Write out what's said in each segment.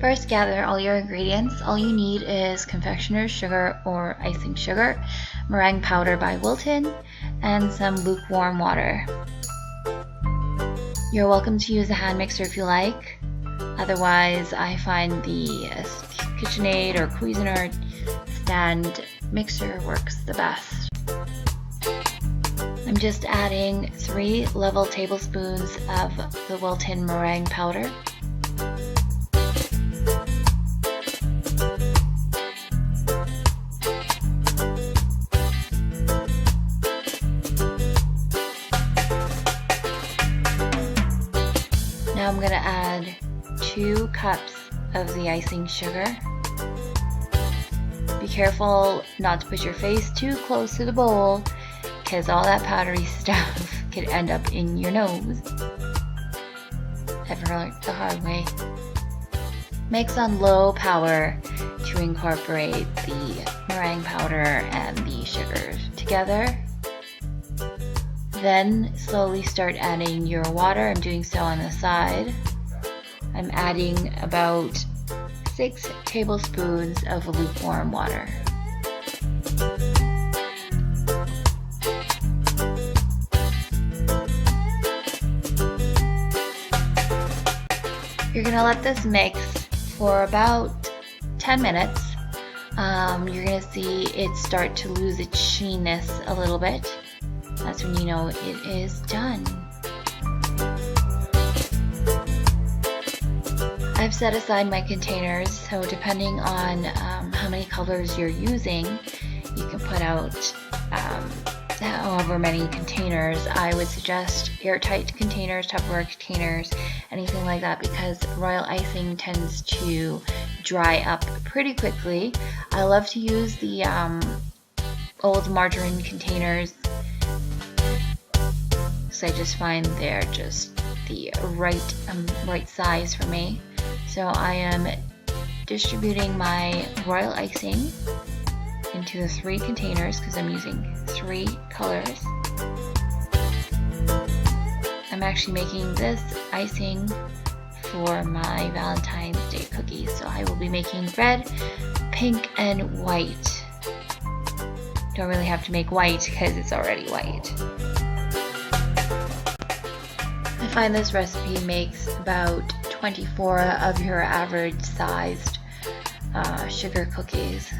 First, gather all your ingredients. All you need is confectioner's sugar or icing sugar, meringue powder by Wilton, and some lukewarm water. You're welcome to use a hand mixer if you like. Otherwise, I find the KitchenAid or Cuisinart stand mixer works the best. I'm just adding 3 level tablespoons of the Wilton meringue powder. Now I'm going to add 2 cups of the icing sugar. Be careful not to put your face too close to the bowl, because all that powdery stuff could end up in your nose. I've learned the hard way. Mix on low power to incorporate the meringue powder and the sugar together. Then slowly start adding your water. I'm doing so on the side. I'm adding about 6 tablespoons of lukewarm water. You're gonna let this mix for about 10 minutes. You're gonna see it start to lose its sheenness a little bit. That's when you know it is done. I've set aside my containers, so depending on how many colors you're using, you can put out however many containers. I would suggest airtight containers, Tupperware containers, anything like that, because Royal Icing tends to dry up pretty quickly. I love to use the old margarine containers, so I just find they're just the right size for me. So I am distributing my Royal Icing into the 3 containers because I'm using 3 colors. I'm actually making this icing for my Valentine's Day cookies, so I will be making red, pink, and white. Don't really have to make white because it's already white. I find this recipe makes about 24 of your average sized sugar cookies.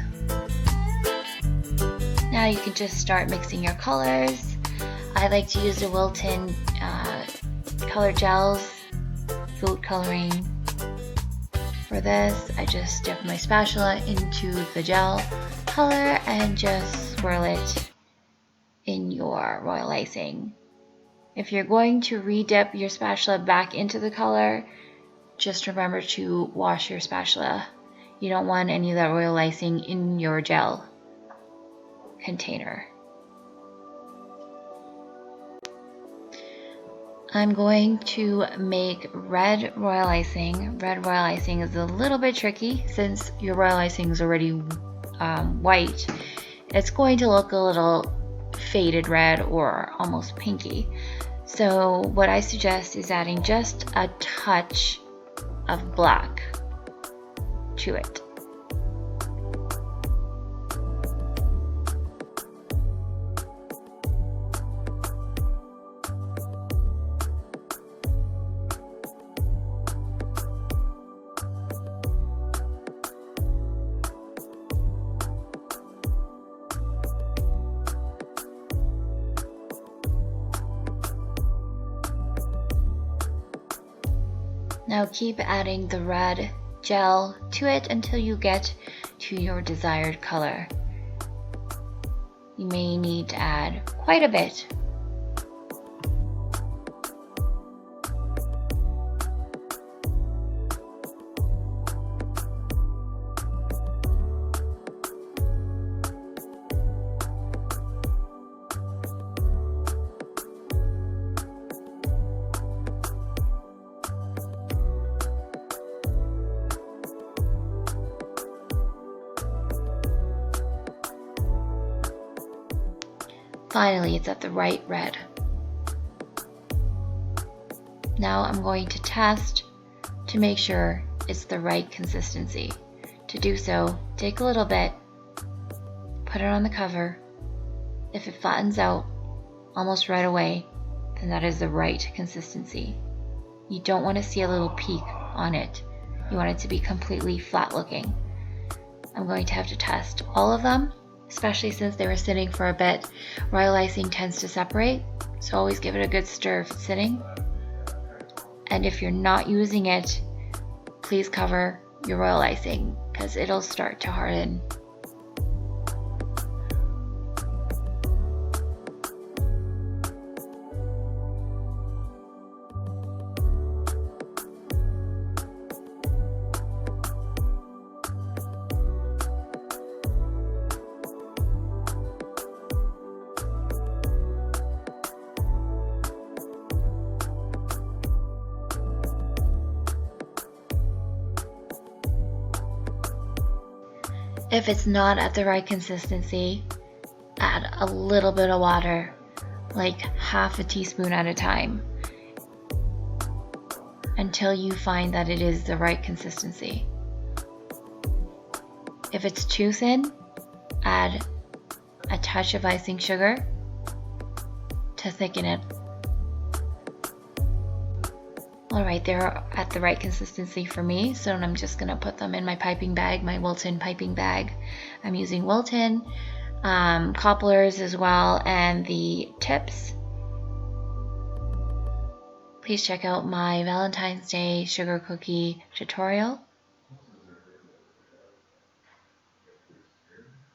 Now you can just start mixing your colors. I like to use the Wilton color gels, food coloring. For this, I just dip my spatula into the gel color and just swirl it in your Royal Icing. If you're going to re-dip your spatula back into the color, just remember to wash your spatula. You don't want any of that Royal Icing in your gel container. I'm going to make red Royal Icing. Red Royal Icing is a little bit tricky since your Royal Icing is already white. It's going to look a little faded red or almost pinky. So what I suggest is adding just a touch of black to it. Now keep adding the red gel to it until you get to your desired color. You may need to add quite a bit. Finally, it's at the right red. Now I'm going to test to make sure it's the right consistency. To do so, take a little bit, put it on the cover. If it flattens out almost right away, then that is the right consistency. You don't want to see a little peak on it. You want it to be completely flat looking. I'm going to have to test all of them, especially since they were sitting for a bit. Royal icing tends to separate, so always give it a good stir if it's sitting. And if you're not using it, please cover your royal icing because it'll start to harden. If it's not at the right consistency, add a little bit of water, like half a teaspoon at a time, until you find that it is the right consistency. If it's too thin, add a touch of icing sugar to thicken it. Alright, they're at the right consistency for me, so I'm just going to put them in my piping bag, my Wilton piping bag. I'm using Wilton, cobblers as well, and the tips. Please check out my Valentine's Day sugar cookie tutorial.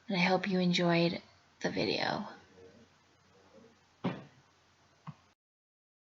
And I hope you enjoyed the video.